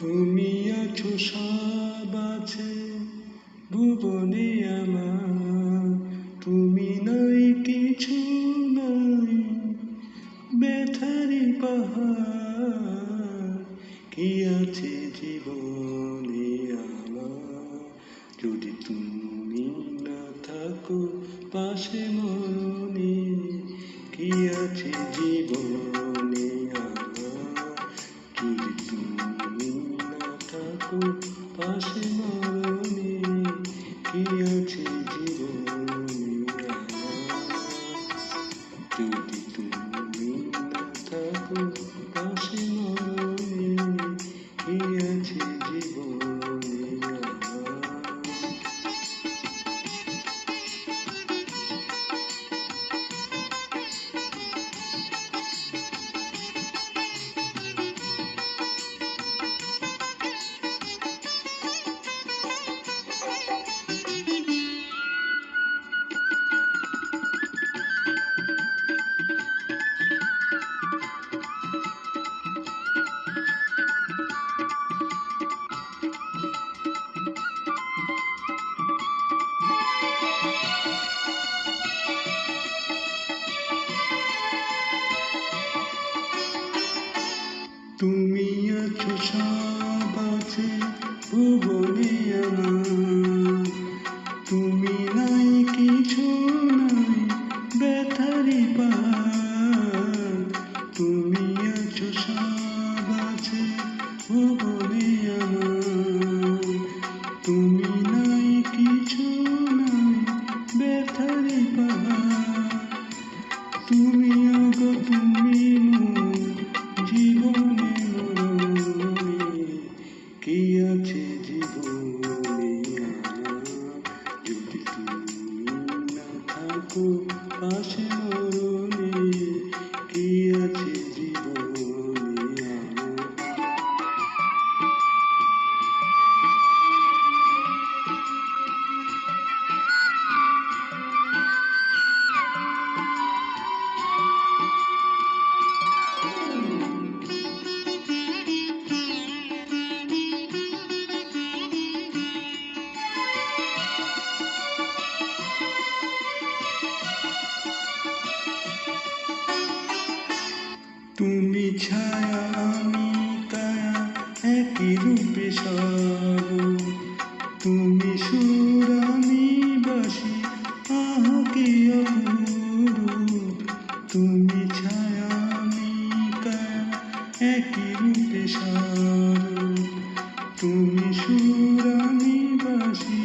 তুমি আছো সব আছে ভুবনে আমার, তুমি নাই কিছু নাই ব্যথারি পাহাড়। কি আছে জীবনে আমার, যদি তুমি না থাকো পাশে মরণে। কি আছে জীবনে আমার, যদি তুমি না থাকো পাশে মরণে। কি আছে জীবনে আমার, যদি তুমি না থাকো পাশে মরণে। কি আছে জীবনে আমার। তুমি আছো সব আছে ভুবনে আমার, তুমি নাই কিছু নাই ব্যথারি পাহাড়। তুমি আছো সব আছে ভুবনে আমার, তুমি নাই কিছু নাই ব্যথারি পাহাড়। তুমি আগো তুমি জীবনে মরণে। কি আছে জীবনে আমার, যদি তুমি না থাকো পাশে মরণে। কি আছে জীবনে আমার। তুমি ছায়া আমি কায়া একই রূপে সব, তুমি সুর আমি বাসি আহ কি অপূর্ব। তুমি ছায়া আমি কায়া একই রূপে সব, তুমি সুর আমি বাসি